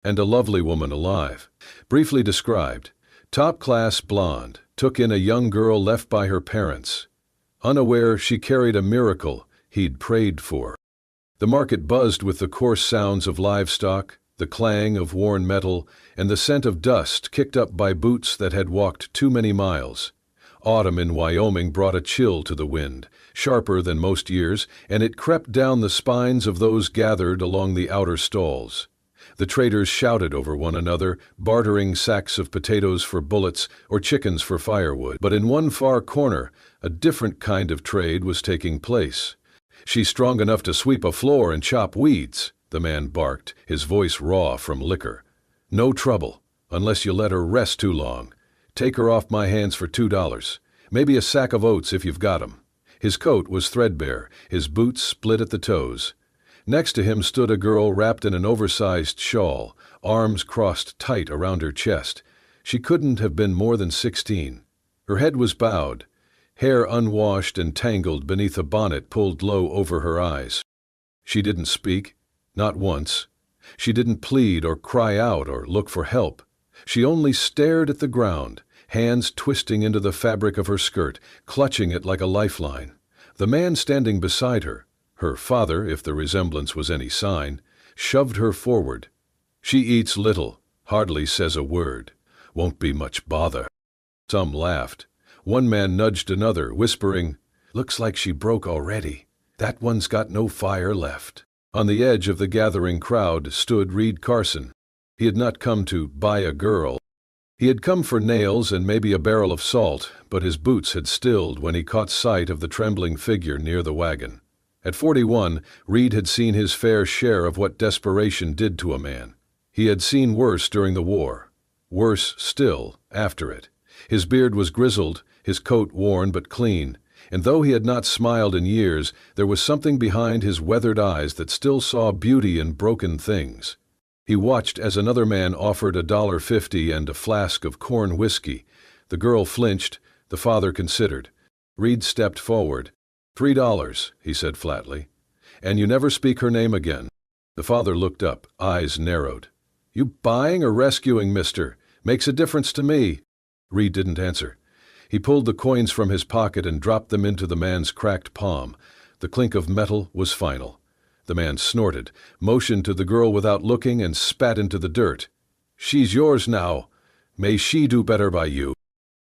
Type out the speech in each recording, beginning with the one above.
and a lovely woman alive. Briefly described, top-class blonde, took in a young girl left by her parents, unaware she carried a miracle he'd prayed for. The market buzzed with the coarse sounds of livestock, the clang of worn metal, and the scent of dust kicked up by boots that had walked too many miles. Autumn in Wyoming brought a chill to the wind, sharper than most years, and it crept down the spines of those gathered along the outer stalls. The traders shouted over one another, bartering sacks of potatoes for bullets or chickens for firewood. But in one far corner, a different kind of trade was taking place. "She's strong enough to sweep a floor and chop weeds," the man barked, his voice raw from liquor. "No trouble, unless you let her rest too long. Take her off my hands for $2. Maybe a sack of oats if you've got 'em." His coat was threadbare, his boots split at the toes. Next to him stood a girl wrapped in an oversized shawl, arms crossed tight around her chest. She couldn't have been more than 16. Her head was bowed, hair unwashed and tangled beneath a bonnet pulled low over her eyes. She didn't speak, not once. She didn't plead or cry out or look for help. She only stared at the ground, hands twisting into the fabric of her skirt, clutching it like a lifeline. The man standing beside her, her father if the resemblance was any sign, shoved her forward. "She eats little, hardly says a word. Won't be much bother." Some laughed. One man nudged another, whispering, "Looks like she broke already. That one's got no fire left." On the edge of the gathering crowd stood Reed Carson. He had not come to buy a girl. He had come for nails and maybe a barrel of salt, but his boots had stilled when he caught sight of the trembling figure near the wagon. At 41, Reed had seen his fair share of what desperation did to a man. He had seen worse during the war, worse still after it. His beard was grizzled, his coat worn but clean, and though he had not smiled in years, there was something behind his weathered eyes that still saw beauty in broken things. He watched as another man offered $1.50 and a flask of corn whiskey. The girl flinched, the father considered. Reed stepped forward. $3, he said flatly. "And you never speak her name again." The father looked up, eyes narrowed. "You buying or rescuing, mister? Makes a difference to me." Reed didn't answer. He pulled the coins from his pocket and dropped them into the man's cracked palm. The clink of metal was final. The man snorted, motioned to the girl without looking, and spat into the dirt. "She's yours now. May she do better by you."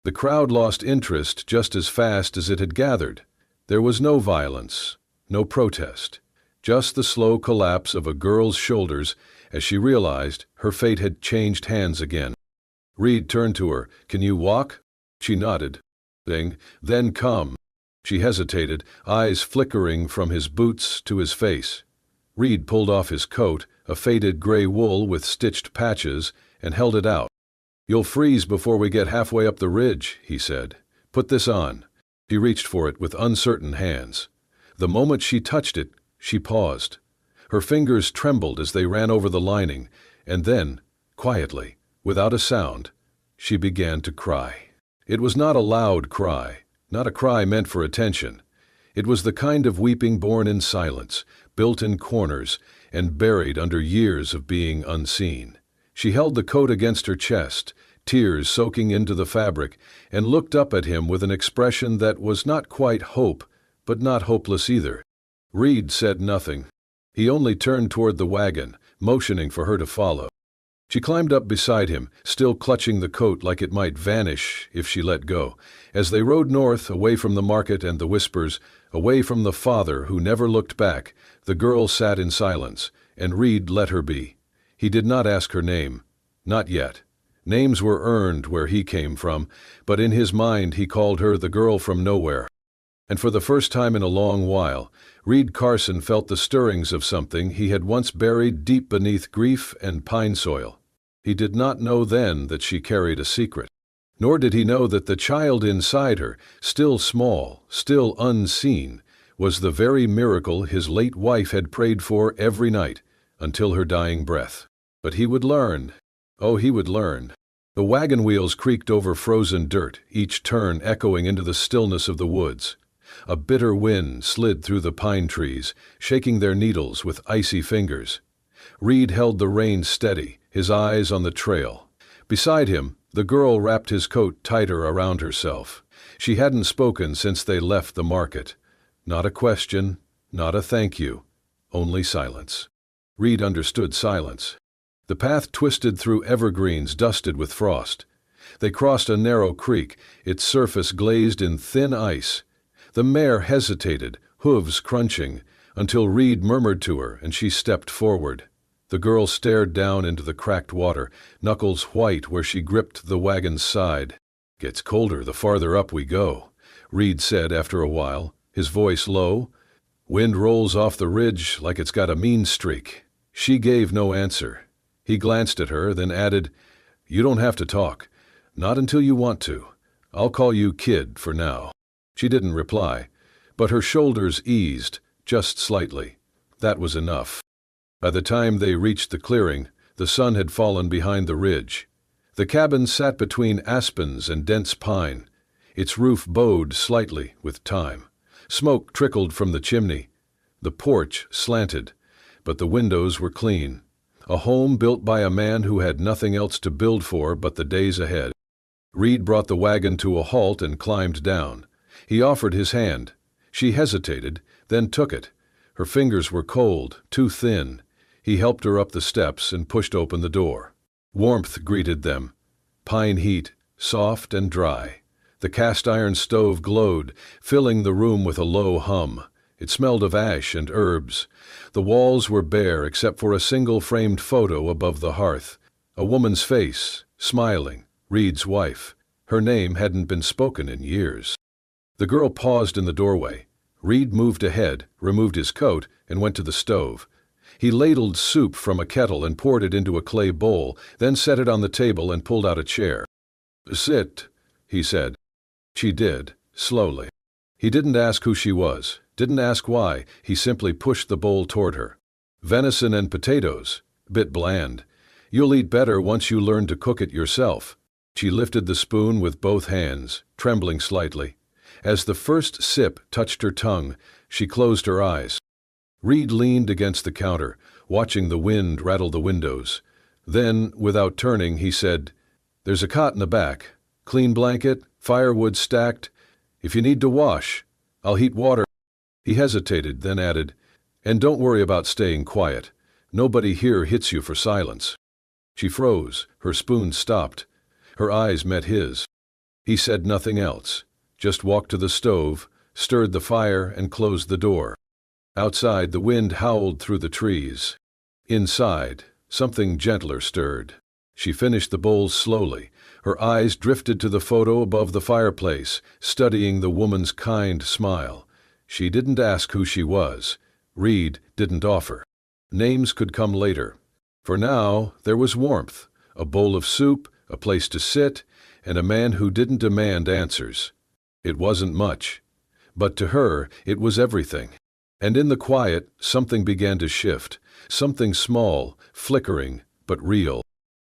The crowd lost interest just as fast as it had gathered. There was no violence, no protest, just the slow collapse of a girl's shoulders as she realized her fate had changed hands again. Reed turned to her. "Can you walk?" She nodded. "Then come." She hesitated, eyes flickering from his boots to his face. Reed pulled off his coat, a faded gray wool with stitched patches, and held it out. "You'll freeze before we get halfway up the ridge," he said. "Put this on." She reached for it with uncertain hands. The moment she touched it, she paused. Her fingers trembled as they ran over the lining, and then, quietly, without a sound, she began to cry. It was not a loud cry, not a cry meant for attention. It was the kind of weeping born in silence, built in corners, and buried under years of being unseen. She held the coat against her chest, tears soaking into the fabric, and looked up at him with an expression that was not quite hope, but not hopeless either. Reed said nothing. He only turned toward the wagon, motioning for her to follow. She climbed up beside him, still clutching the coat like it might vanish if she let go. As they rode north, away from the market and the whispers, away from the father who never looked back, the girl sat in silence, and Reed let her be. He did not ask her name. Not yet. Names were earned where he came from, but in his mind he called her the girl from nowhere. And for the first time in a long while, Reed Carson felt the stirrings of something he had once buried deep beneath grief and pine soil. He did not know then that she carried a secret. Nor did he know that the child inside her, still small, still unseen, was the very miracle his late wife had prayed for every night, until her dying breath. But he would learn. Oh, he would learn. The wagon wheels creaked over frozen dirt, each turn echoing into the stillness of the woods. A bitter wind slid through the pine trees, shaking their needles with icy fingers. Reed held the reins steady, his eyes on the trail. Beside him, the girl wrapped his coat tighter around herself. She hadn't spoken since they left the market. Not a question, not a thank you, only silence. Reed understood silence. The path twisted through evergreens dusted with frost. They crossed a narrow creek, its surface glazed in thin ice. The mare hesitated, hooves crunching, until Reed murmured to her and she stepped forward. The girl stared down into the cracked water, knuckles white where she gripped the wagon's side. "Gets colder the farther up we go," Reed said after a while, his voice low. "Wind rolls off the ridge like it's got a mean streak." She gave no answer. He glanced at her, then added, "You don't have to talk. Not until you want to. I'll call you Kid for now." She didn't reply, but her shoulders eased, just slightly. That was enough. By the time they reached the clearing, the sun had fallen behind the ridge. The cabin sat between aspens and dense pine. Its roof bowed slightly with time. Smoke trickled from the chimney. The porch slanted, but the windows were clean. A home built by a man who had nothing else to build for but the days ahead. Reed brought the wagon to a halt and climbed down. He offered his hand. She hesitated, then took it. Her fingers were cold, too thin. He helped her up the steps and pushed open the door. Warmth greeted them. Pine heat, soft and dry. The cast-iron stove glowed, filling the room with a low hum. It smelled of ash and herbs. The walls were bare except for a single framed photo above the hearth. A woman's face, smiling, Reed's wife. Her name hadn't been spoken in years. The girl paused in the doorway. Reed moved ahead, removed his coat, and went to the stove. He ladled soup from a kettle and poured it into a clay bowl, then set it on the table and pulled out a chair. "Sit," he said. She did, slowly. He didn't ask who she was, didn't ask why, he simply pushed the bowl toward her. "Venison and potatoes, bit bland. You'll eat better once you learn to cook it yourself." She lifted the spoon with both hands, trembling slightly. As the first sip touched her tongue, she closed her eyes. Reed leaned against the counter, watching the wind rattle the windows. Then, without turning, he said, "There's a cot in the back. Clean blanket, firewood stacked. If you need to wash, I'll heat water." He hesitated, then added, "And don't worry about staying quiet. Nobody here hits you for silence." She froze, her spoon stopped. Her eyes met his. He said nothing else, just walked to the stove, stirred the fire, and closed the door. Outside, the wind howled through the trees. Inside, something gentler stirred. She finished the bowl slowly. Her eyes drifted to the photo above the fireplace, studying the woman's kind smile. She didn't ask who she was. Reed didn't offer. Names could come later. For now, there was warmth, a bowl of soup, a place to sit, and a man who didn't demand answers. It wasn't much, but to her, it was everything. And in the quiet, something began to shift, something small, flickering, but real.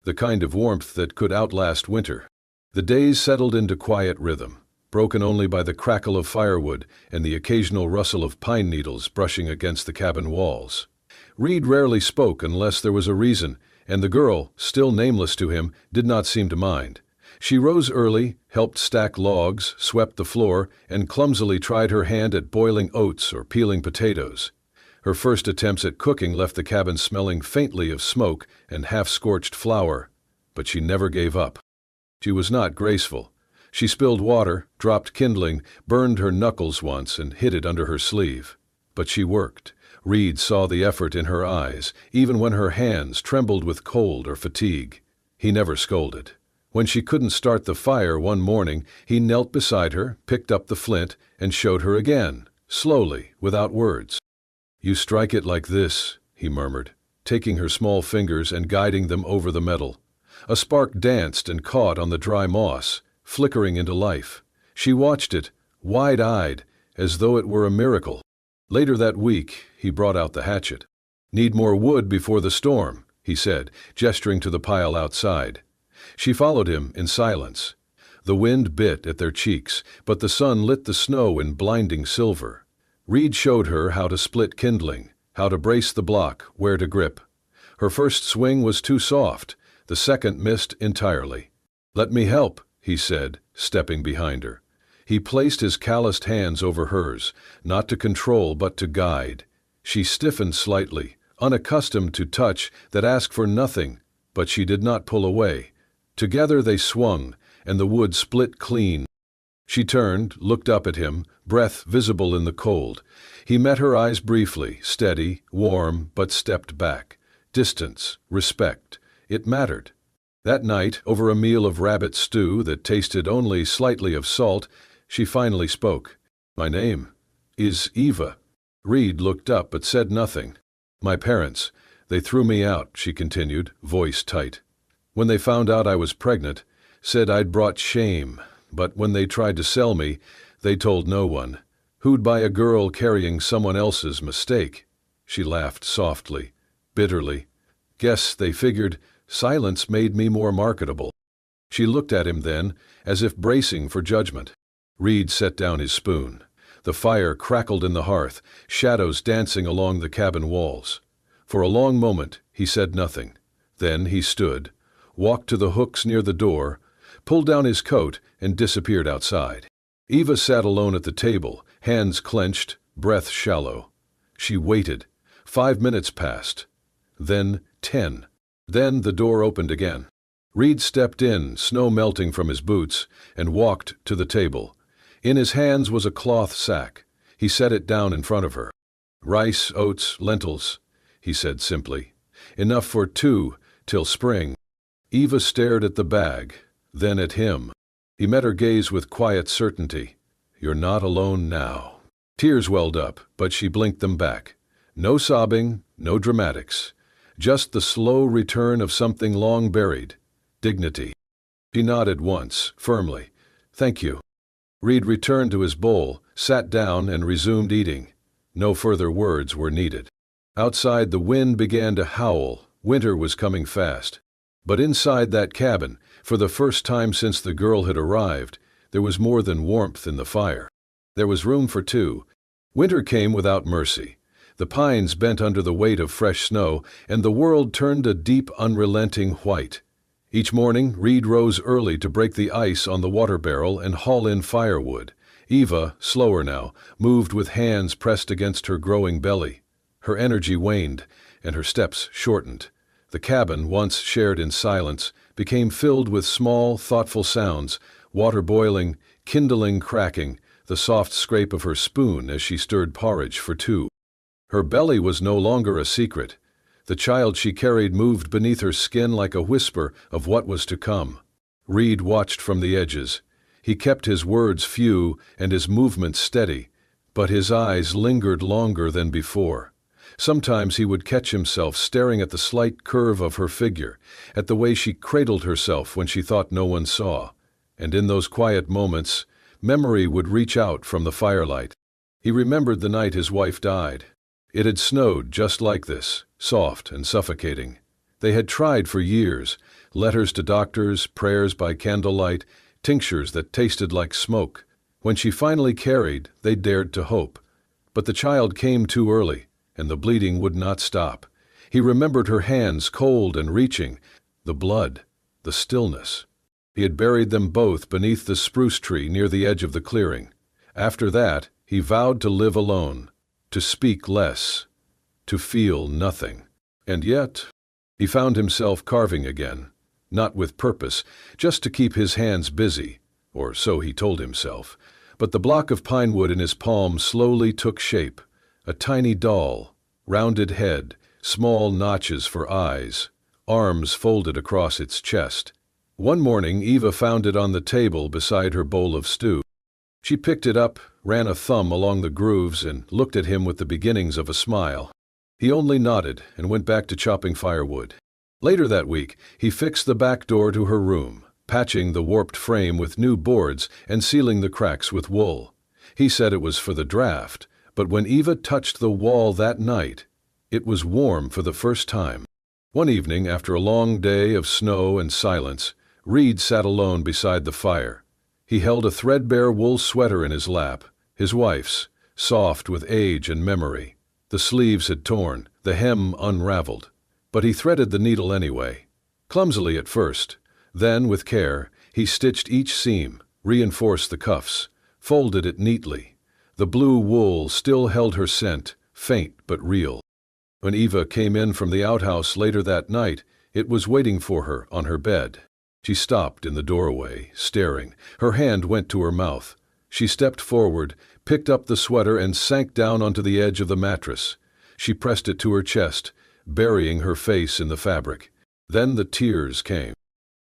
The kind of warmth that could outlast winter. The days settled into quiet rhythm, broken only by the crackle of firewood and the occasional rustle of pine needles brushing against the cabin walls. Reed rarely spoke unless there was a reason, and the girl, still nameless to him, did not seem to mind. She rose early, helped stack logs, swept the floor, and clumsily tried her hand at boiling oats or peeling potatoes. Her first attempts at cooking left the cabin smelling faintly of smoke and half-scorched flour, but she never gave up. She was not graceful. She spilled water, dropped kindling, burned her knuckles once and hid it under her sleeve. But she worked. Reed saw the effort in her eyes, even when her hands trembled with cold or fatigue. He never scolded. When she couldn't start the fire one morning, he knelt beside her, picked up the flint, and showed her again, slowly, without words. "You strike it like this," he murmured, taking her small fingers and guiding them over the metal. A spark danced and caught on the dry moss, flickering into life. She watched it, wide-eyed, as though it were a miracle. Later that week, he brought out the hatchet. "Need more wood before the storm," he said, gesturing to the pile outside. She followed him in silence. The wind bit at their cheeks, but the sun lit the snow in blinding silver. Reed showed her how to split kindling, how to brace the block, where to grip. Her first swing was too soft, the second missed entirely. "Let me help," he said, stepping behind her. He placed his calloused hands over hers, not to control but to guide. She stiffened slightly, unaccustomed to touch that asked for nothing, but she did not pull away. Together they swung, and the wood split clean. She turned, looked up at him, breath visible in the cold. He met her eyes briefly, steady, warm, but stepped back. Distance, respect, it mattered. That night, over a meal of rabbit stew that tasted only slightly of salt, she finally spoke. "My name is Eva." Reed looked up but said nothing. "My parents, they threw me out," she continued, voice tight. "When they found out I was pregnant, said I'd brought shame. But when they tried to sell me, they told no one. Who'd buy a girl carrying someone else's mistake?" She laughed softly, bitterly. "Guess they figured silence made me more marketable." She looked at him then, as if bracing for judgment. Reed set down his spoon. The fire crackled in the hearth, shadows dancing along the cabin walls. For a long moment he said nothing. Then he stood, walked to the hooks near the door, pulled down his coat, and disappeared outside. Eva sat alone at the table, hands clenched, breath shallow. She waited. 5 minutes passed. Then 10. Then the door opened again. Reed stepped in, snow melting from his boots, and walked to the table. In his hands was a cloth sack. He set it down in front of her. "Rice, oats, lentils," he said simply. "Enough for 2 till spring." Eva stared at the bag, then at him. He met her gaze with quiet certainty. "You're not alone now." Tears welled up, but she blinked them back. No sobbing, no dramatics. Just the slow return of something long buried. Dignity. She nodded once, firmly. "Thank you." Reed returned to his bowl, sat down, and resumed eating. No further words were needed. Outside, the wind began to howl. Winter was coming fast. But inside that cabin, for the first time since the girl had arrived, there was more than warmth in the fire. There was room for 2. Winter came without mercy. The pines bent under the weight of fresh snow, and the world turned a deep, unrelenting white. Each morning, Reed rose early to break the ice on the water barrel and haul in firewood. Eva, slower now, moved with hands pressed against her growing belly. Her energy waned, and her steps shortened. The cabin, once shared in silence, became filled with small, thoughtful sounds, water boiling, kindling cracking, the soft scrape of her spoon as she stirred porridge for 2. Her belly was no longer a secret. The child she carried moved beneath her skin like a whisper of what was to come. Reed watched from the edges. He kept his words few and his movements steady, but his eyes lingered longer than before. Sometimes he would catch himself staring at the slight curve of her figure, at the way she cradled herself when she thought no one saw. And in those quiet moments, memory would reach out from the firelight. He remembered the night his wife died. It had snowed just like this, soft and suffocating. They had tried for years, letters to doctors, prayers by candlelight, tinctures that tasted like smoke. When she finally carried, they dared to hope. But the child came too early, and the bleeding would not stop. He remembered her hands cold and reaching, the blood, the stillness. He had buried them both beneath the spruce tree near the edge of the clearing. After that, he vowed to live alone, to speak less, to feel nothing. And yet, he found himself carving again, not with purpose, just to keep his hands busy, or so he told himself. But the block of pine wood in his palm slowly took shape, a tiny doll, rounded head, small notches for eyes, arms folded across its chest. One morning, Eva found it on the table beside her bowl of stew. She picked it up, ran a thumb along the grooves, and looked at him with the beginnings of a smile. He only nodded and went back to chopping firewood. Later that week, he fixed the back door to her room, patching the warped frame with new boards and sealing the cracks with wool. He said it was for the draft, but when Eva touched the wall that night, it was warm for the first time. One evening, after a long day of snow and silence, Reed sat alone beside the fire. He held a threadbare wool sweater in his lap, his wife's, soft with age and memory. The sleeves had torn, the hem unraveled. But he threaded the needle anyway. Clumsily at first. Then, with care, he stitched each seam, reinforced the cuffs, folded it neatly. The blue wool still held her scent, faint but real. When Eva came in from the outhouse later that night, it was waiting for her on her bed. She stopped in the doorway, staring. Her hand went to her mouth. She stepped forward, picked up the sweater and sank down onto the edge of the mattress. She pressed it to her chest, burying her face in the fabric. Then the tears came.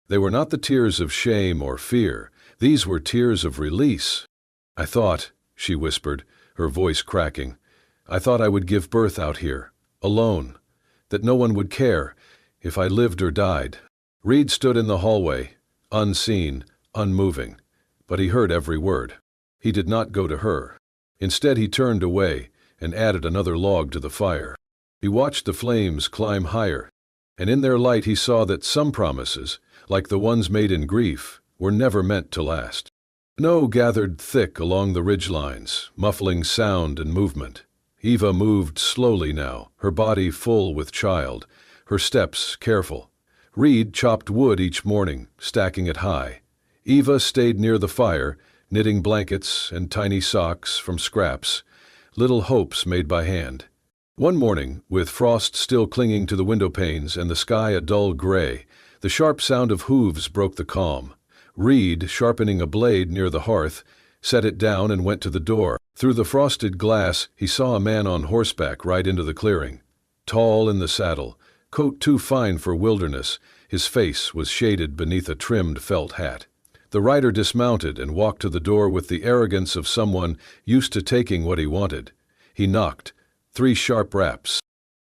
They were not the tears of shame or fear. These were tears of release. "I thought," she whispered, her voice cracking, "I thought I would give birth out here, alone, that no one would care if I lived or died." Reed stood in the hallway, unseen, unmoving, but he heard every word. He did not go to her. Instead, he turned away and added another log to the fire. He watched the flames climb higher, and in their light he saw that some promises, like the ones made in grief, were never meant to last. Snow gathered thick along the ridgelines, muffling sound and movement. Eva moved slowly now, her body full with child, her steps careful. Reed chopped wood each morning, stacking it high. Eva stayed near the fire, knitting blankets and tiny socks from scraps, little hopes made by hand. One morning, with frost still clinging to the window panes and the sky a dull gray, the sharp sound of hooves broke the calm. Reed, sharpening a blade near the hearth, set it down and went to the door. Through the frosted glass, he saw a man on horseback ride into the clearing. Tall in the saddle, coat too fine for wilderness, his face was shaded beneath a trimmed felt hat. The rider dismounted and walked to the door with the arrogance of someone used to taking what he wanted. He knocked. 3 sharp raps.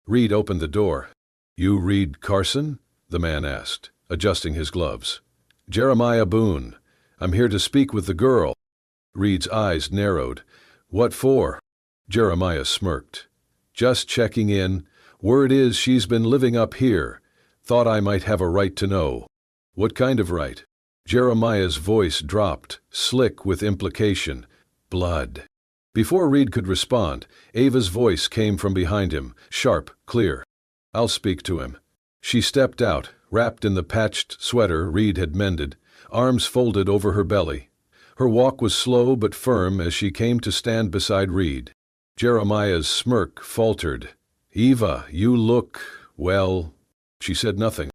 Reed opened the door. "You Reed Carson?" the man asked, adjusting his gloves. "Jeremiah Boone. I'm here to speak with the girl." Reed's eyes narrowed. "What for?" Jeremiah smirked. "Just checking in. Word is she's been living up here. Thought I might have a right to know." "What kind of right?" Jeremiah's voice dropped, slick with implication. "Blood." Before Reed could respond, Ava's voice came from behind him, sharp, clear. "I'll speak to him." She stepped out, wrapped in the patched sweater Reed had mended, arms folded over her belly. Her walk was slow but firm as she came to stand beside Reed. Jeremiah's smirk faltered. "Eva, you look, well." She said nothing.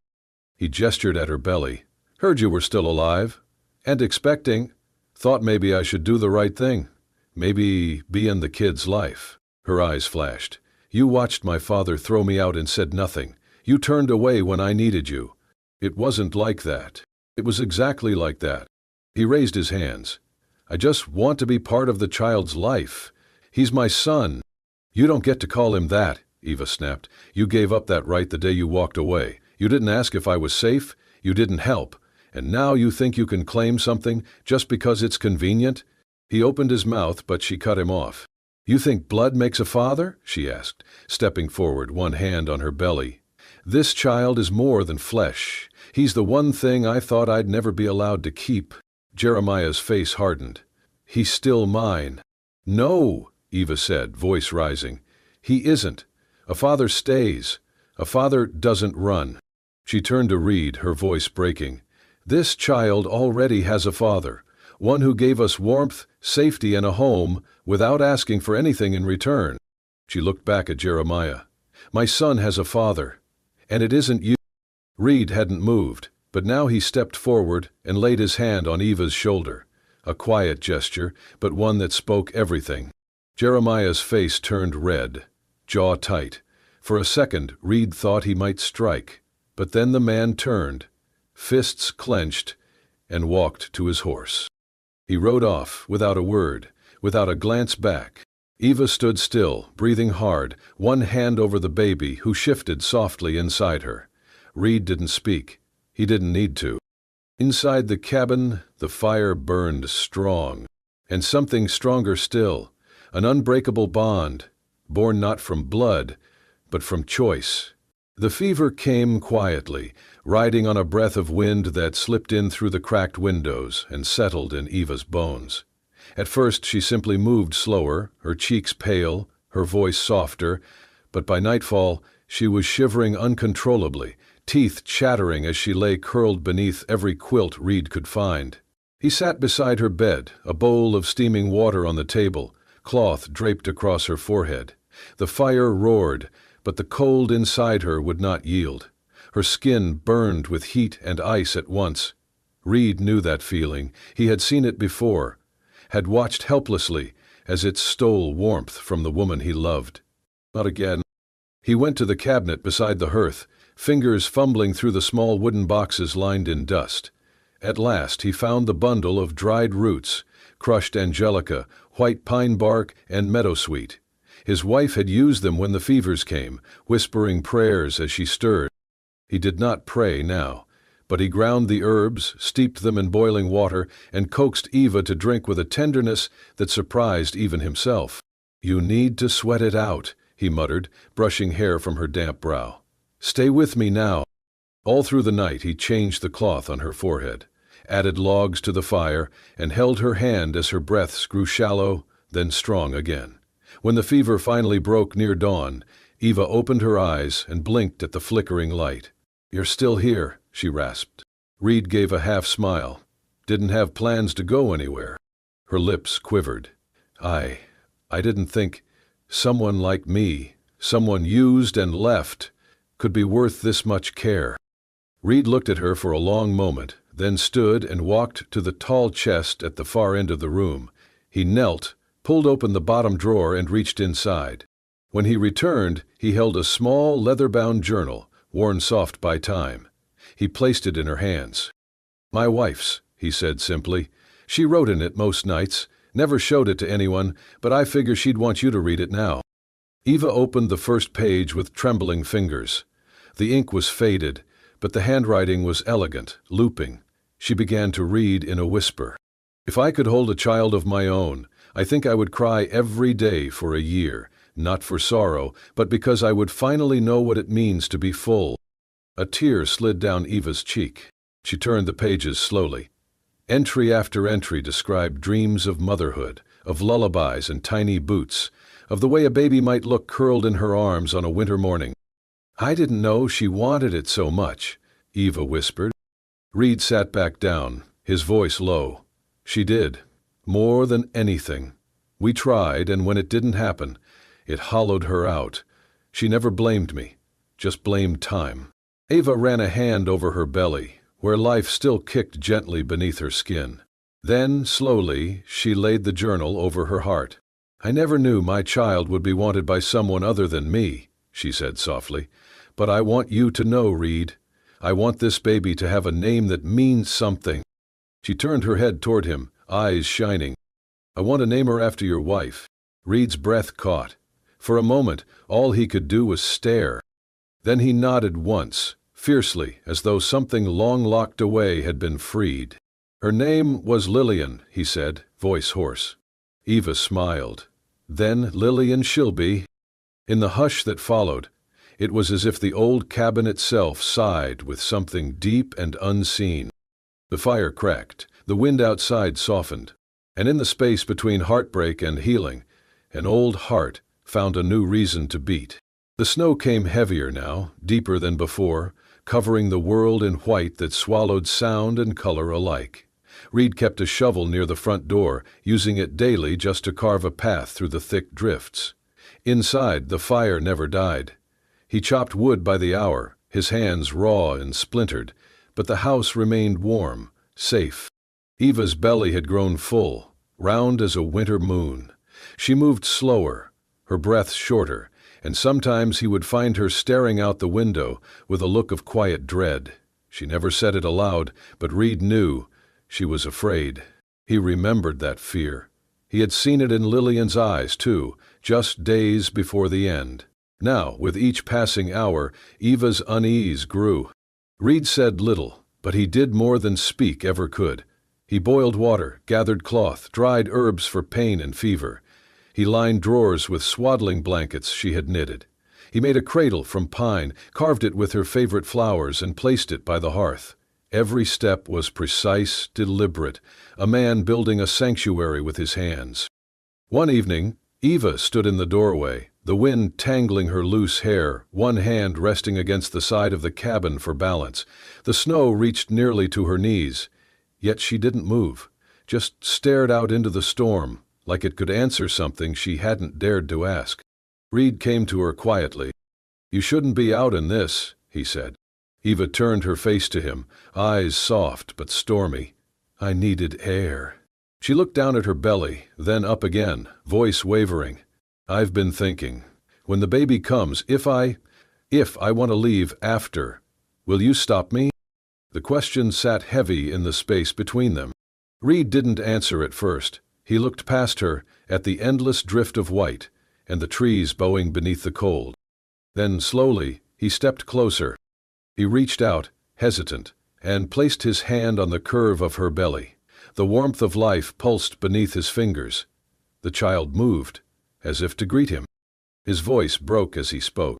He gestured at her belly. "Heard you were still alive. And expecting. Thought maybe I should do the right thing. Maybe be in the kid's life." Her eyes flashed. "You watched my father throw me out and said nothing. You turned away when I needed you. It wasn't like that. It was exactly like that." He raised his hands. "I just want to be part of the child's life. He's my son." "You don't get to call him that," Eva snapped. "You gave up that right the day you walked away. You didn't ask if I was safe. You didn't help. And now you think you can claim something just because it's convenient?" He opened his mouth, but she cut him off. "You think blood makes a father?" she asked, stepping forward, one hand on her belly. "This child is more than flesh. He's the one thing I thought I'd never be allowed to keep." Jeremiah's face hardened. "He's still mine." "No," Eva said, voice rising. "He isn't. A father stays. A father doesn't run." She turned to Reed, her voice breaking. "This child already has a father, one who gave us warmth, safety, and a home without asking for anything in return." She looked back at Jeremiah. "My son has a father, and it isn't you." Reed hadn't moved, but now he stepped forward and laid his hand on Eva's shoulder. A quiet gesture, but one that spoke everything. Jeremiah's face turned red, jaw tight. For a second, Reed thought he might strike, but then the man turned, fists clenched, and walked to his horse. He rode off without a word, without a glance back. Eva stood still, breathing hard, one hand over the baby who shifted softly inside her. Reed didn't speak. He didn't need to. Inside the cabin, the fire burned strong, and something stronger still, an unbreakable bond, born not from blood, but from choice. The fever came quietly, riding on a breath of wind that slipped in through the cracked windows and settled in Eva's bones. At first she simply moved slower, her cheeks pale, her voice softer, but by nightfall She was shivering uncontrollably, teeth chattering as she lay curled beneath every quilt Reed could find. He sat beside her bed, a bowl of steaming water on the table, cloth draped across her forehead. The fire roared, but the cold inside her would not yield. Her skin burned with heat and ice at once. Reed knew that feeling. He had seen it before, had watched helplessly as it stole warmth from the woman he loved. Not again. He went to the cabinet beside the hearth, fingers fumbling through the small wooden boxes lined in dust. At last he found the bundle of dried roots, crushed angelica, white pine bark, and meadowsweet. His wife had used them when the fevers came, whispering prayers as she stirred. He did not pray now, but he ground the herbs, steeped them in boiling water, and coaxed Eva to drink with a tenderness that surprised even himself. "You need to sweat it out," he muttered, brushing hair from her damp brow. "Stay with me now." All through the night he changed the cloth on her forehead, added logs to the fire, and held her hand as her breaths grew shallow, then strong again. When the fever finally broke near dawn, Eva opened her eyes and blinked at the flickering light. "You're still here," she rasped. Reed gave a half-smile. "Didn't have plans to go anywhere." Her lips quivered. I didn't think someone like me, someone used and left, could be worth this much care." Reed looked at her for a long moment, then stood and walked to the tall chest at the far end of the room. He knelt, pulled open the bottom drawer, and reached inside. When he returned, he held a small leather-bound journal, worn soft by time. He placed it in her hands. "My wife's," he said simply. "She wrote in it most nights, never showed it to anyone, but I figure she'd want you to read it now." Eva opened the first page with trembling fingers. The ink was faded, but the handwriting was elegant, looping. She began to read in a whisper. "If I could hold a child of my own, I think I would cry every day for a year, not for sorrow, but because I would finally know what it means to be full." A tear slid down Eva's cheek. She turned the pages slowly. Entry after entry described dreams of motherhood, of lullabies and tiny boots, of the way a baby might look curled in her arms on a winter morning. "I didn't know she wanted it so much," Eva whispered. Reed sat back down, his voice low. "She did. More than anything. We tried, and when it didn't happen, it hollowed her out. She never blamed me, just blamed time." Eva ran a hand over her belly, where life still kicked gently beneath her skin. Then, slowly, she laid the journal over her heart. "I never knew my child would be wanted by someone other than me," she said softly. "But I want you to know, Reed. I want this baby to have a name that means something." She turned her head toward him, eyes shining. "I want to name her after your wife." Reed's breath caught. For a moment, all he could do was stare. Then he nodded once, fiercely, as though something long locked away had been freed. "Her name was Lillian," he said, voice hoarse. Eva smiled. "Then Lillian she'll be." In the hush that followed, it was as if the old cabin itself sighed with something deep and unseen. The fire cracked, the wind outside softened, and in the space between heartbreak and healing, an old heart found a new reason to beat. The snow came heavier now, deeper than before, covering the world in white that swallowed sound and color alike. Reed kept a shovel near the front door, using it daily just to carve a path through the thick drifts. Inside, the fire never died. He chopped wood by the hour, his hands raw and splintered, but the house remained warm, safe. Eva's belly had grown full, round as a winter moon. She moved slower, her breath shorter, and sometimes he would find her staring out the window with a look of quiet dread. She never said it aloud, but Reed knew she was afraid. He remembered that fear. He had seen it in Lillian's eyes, too, just days before the end. Now, with each passing hour, Eva's unease grew. Reed said little, but he did more than speak ever could. He boiled water, gathered cloth, dried herbs for pain and fever. He lined drawers with swaddling blankets she had knitted. He made a cradle from pine, carved it with her favorite flowers, and placed it by the hearth. Every step was precise, deliberate, a man building a sanctuary with his hands. One evening, Eva stood in the doorway, the wind tangling her loose hair, one hand resting against the side of the cabin for balance. The snow reached nearly to her knees, yet she didn't move, just stared out into the storm, like it could answer something she hadn't dared to ask. Reed came to her quietly. "You shouldn't be out in this," he said. Eva turned her face to him, eyes soft but stormy. "I needed air." She looked down at her belly, then up again, voice wavering. "I've been thinking, when the baby comes, if I want to leave after, will you stop me?" The question sat heavy in the space between them. Reed didn't answer at first. He looked past her, at the endless drift of white, and the trees bowing beneath the cold. Then, slowly, he stepped closer. He reached out, hesitant, and placed his hand on the curve of her belly. The warmth of life pulsed beneath his fingers. The child moved, as if to greet him. His voice broke as he spoke.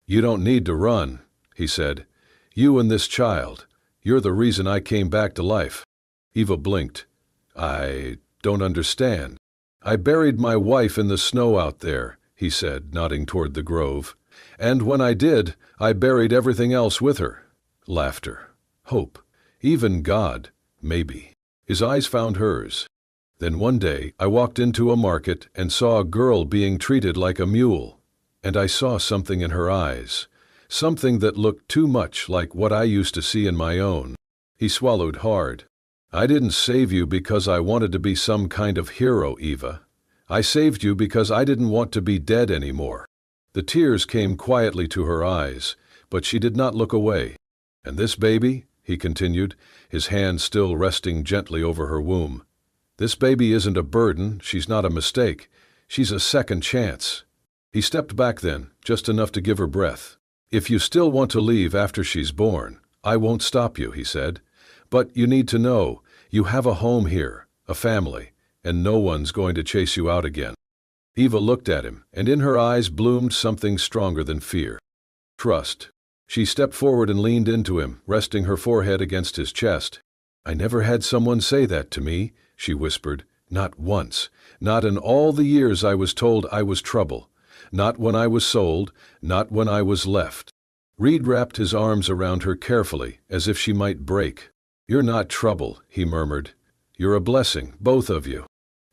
"You don't need to run," he said. "You and this child, you're the reason I came back to life." Eva blinked. "I don't understand." "I buried my wife in the snow out there," he said, nodding toward the grove. "And when I did, I buried everything else with her." Laughter. Hope. Even God, maybe. His eyes found hers. "Then one day I walked into a market and saw a girl being treated like a mule. And I saw something in her eyes. Something that looked too much like what I used to see in my own." He swallowed hard. "I didn't save you because I wanted to be some kind of hero, Eva. I saved you because I didn't want to be dead anymore." The tears came quietly to her eyes, but she did not look away. "And this baby," he continued, his hand still resting gently over her womb, "this baby isn't a burden, she's not a mistake, she's a second chance." He stepped back then, just enough to give her breath. "If you still want to leave after she's born, I won't stop you," he said. "But you need to know, you have a home here, a family, and no one's going to chase you out again." Eva looked at him, and in her eyes bloomed something stronger than fear. Trust. She stepped forward and leaned into him, resting her forehead against his chest. "I never had someone say that to me," she whispered. "Not once. Not in all the years I was told I was trouble. Not when I was sold. Not when I was left." Reed wrapped his arms around her carefully, as if she might break. "You're not trouble," he murmured. "You're a blessing, both of you."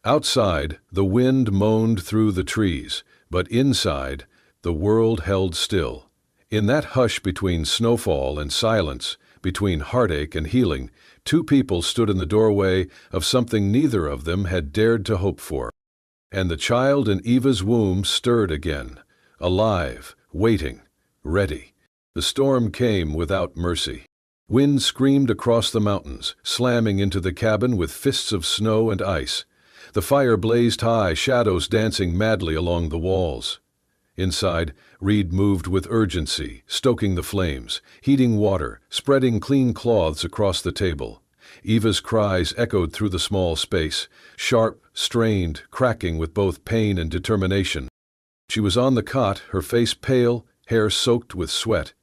Outside, the wind moaned through the trees, but inside, the world held still. In that hush between snowfall and silence, between heartache and healing, two people stood in the doorway of something neither of them had dared to hope for. And the child in Eva's womb stirred again, alive, waiting, ready. The storm came without mercy. Wind screamed across the mountains, slamming into the cabin with fists of snow and ice. The fire blazed high, shadows dancing madly along the walls. Inside, Reed moved with urgency, stoking the flames, heating water, spreading clean cloths across the table. Eva's cries echoed through the small space, sharp, strained, cracking with both pain and determination. She was on the cot, her face pale, hair soaked with sweat.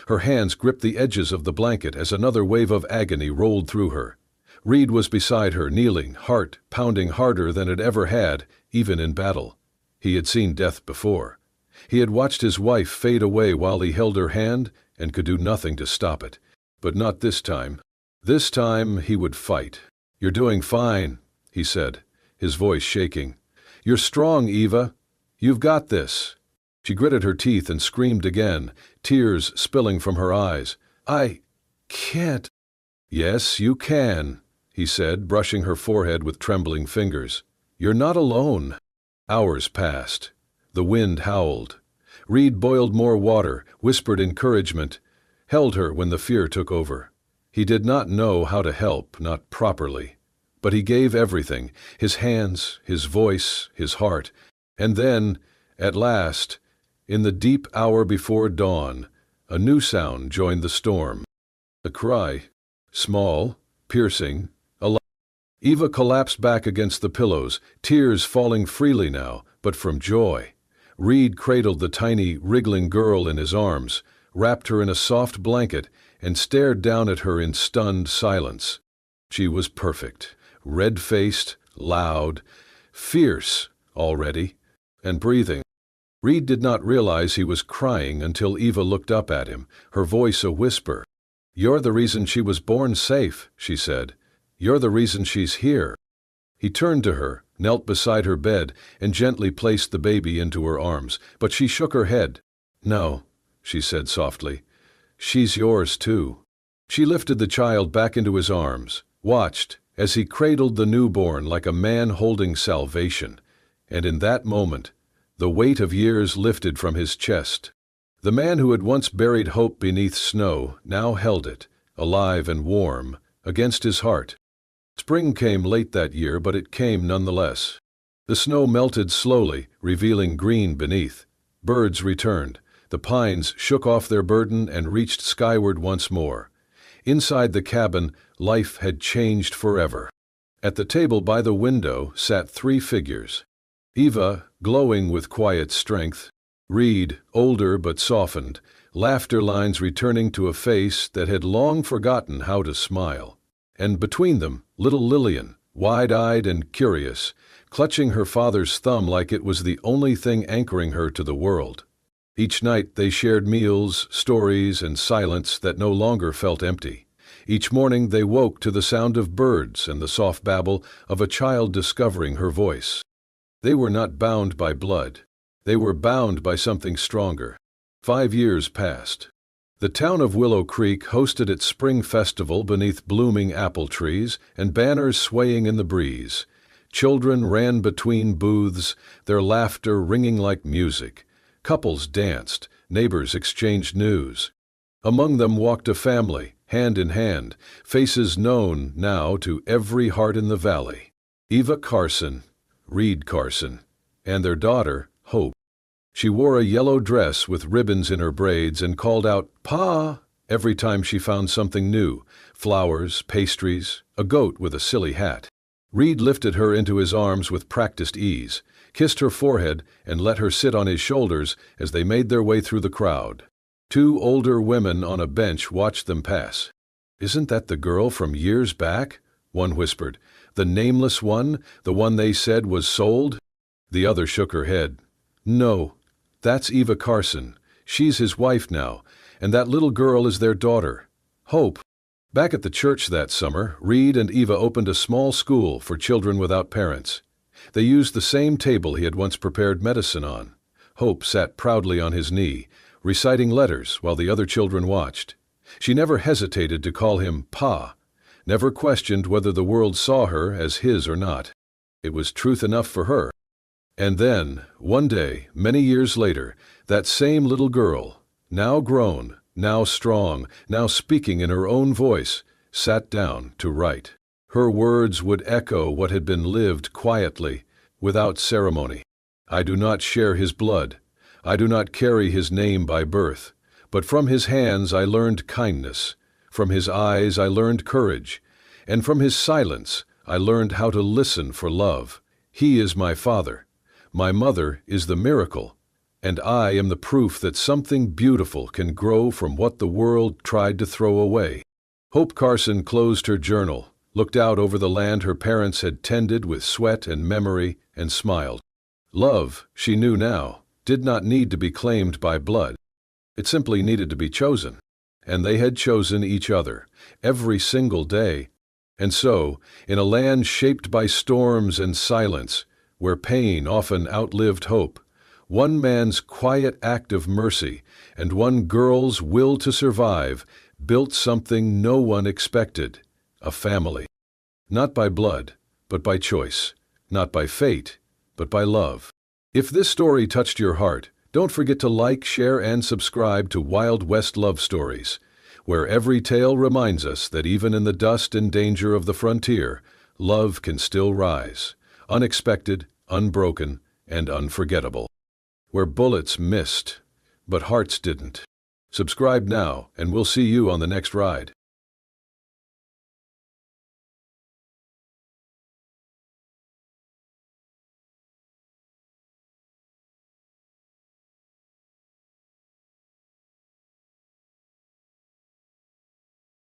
Her hands gripped the edges of the blanket as another wave of agony rolled through her. Reed was beside her, kneeling, heart pounding harder than it ever had, even in battle. He had seen death before. He had watched his wife fade away while he held her hand and could do nothing to stop it. But not this time. This time he would fight. "You're doing fine," he said, his voice shaking. "You're strong, Eva. You've got this." She gritted her teeth and screamed again, tears spilling from her eyes. "I can't." "Yes, you can," he said, brushing her forehead with trembling fingers. "You're not alone." Hours passed. The wind howled. Reed boiled more water, whispered encouragement, held her when the fear took over. He did not know how to help, not properly. But he gave everything, his hands, his voice, his heart. And then, at last, in the deep hour before dawn, a new sound joined the storm. A cry, small, piercing, alive. Eva collapsed back against the pillows, tears falling freely now, but from joy. Reed cradled the tiny, wriggling girl in his arms, wrapped her in a soft blanket, and stared down at her in stunned silence. She was perfect, red-faced, loud, fierce already, and breathing. Reed did not realize he was crying until Eva looked up at him, her voice a whisper. "You're the reason she was born safe," she said. "You're the reason she's here." He turned to her, knelt beside her bed, and gently placed the baby into her arms, but she shook her head. "No," she said softly. "She's yours too." She lifted the child back into his arms, watched as he cradled the newborn like a man holding salvation, and in that moment, the weight of years lifted from his chest. The man who had once buried hope beneath snow now held it, alive and warm, against his heart. Spring came late that year, but it came nonetheless. The snow melted slowly, revealing green beneath. Birds returned. The pines shook off their burden and reached skyward once more. Inside the cabin, life had changed forever. At the table by the window sat 3 figures. Eva, glowing with quiet strength. Reed, older but softened, laughter lines returning to a face that had long forgotten how to smile. And between them, little Lillian, wide-eyed and curious, clutching her father's thumb like it was the only thing anchoring her to the world. Each night they shared meals, stories, and silence that no longer felt empty. Each morning they woke to the sound of birds and the soft babble of a child discovering her voice. They were not bound by blood. They were bound by something stronger. 5 years passed. The town of Willow Creek hosted its spring festival beneath blooming apple trees and banners swaying in the breeze. Children ran between booths, their laughter ringing like music. Couples danced, neighbors exchanged news. Among them walked a family, hand in hand, faces known now to every heart in the valley. Eva Carson, Reed Carson, and their daughter, Hope. She wore a yellow dress with ribbons in her braids and called out, "Pa!" every time she found something new, flowers, pastries, a goat with a silly hat. Reed lifted her into his arms with practiced ease, kissed her forehead, and let her sit on his shoulders as they made their way through the crowd. 2 older women on a bench watched them pass. "Isn't that the girl from years back?" one whispered. "The nameless one, the one they said was sold?" The other shook her head. "No. That's Eva Carson. She's his wife now, and that little girl is their daughter, Hope." Back at the church that summer, Reed and Eva opened a small school for children without parents. They used the same table he had once prepared medicine on. Hope sat proudly on his knee, reciting letters while the other children watched. She never hesitated to call him Pa, never questioned whether the world saw her as his or not. It was truth enough for her. And then, one day, many years later, that same little girl, now grown, now strong, now speaking in her own voice, sat down to write. Her words would echo what had been lived quietly, without ceremony. "I do not share his blood. I do not carry his name by birth. But from his hands I learned kindness. From his eyes I learned courage. And from his silence I learned how to listen for love. He is my father. My mother is the miracle, and I am the proof that something beautiful can grow from what the world tried to throw away." Hope Carson closed her journal, looked out over the land her parents had tended with sweat and memory, and smiled. Love, she knew now, did not need to be claimed by blood. It simply needed to be chosen. And they had chosen each other, every single day. And so, in a land shaped by storms and silence, where pain often outlived hope, one man's quiet act of mercy and one girl's will to survive built something no one expected, a family. Not by blood, but by choice. Not by fate, but by love. If this story touched your heart, don't forget to like, share, and subscribe to Wild West Love Stories, where every tale reminds us that even in the dust and danger of the frontier, love can still rise. Unexpected, unbroken, and unforgettable. Where bullets missed, but hearts didn't. Subscribe now, and we'll see you on the next ride.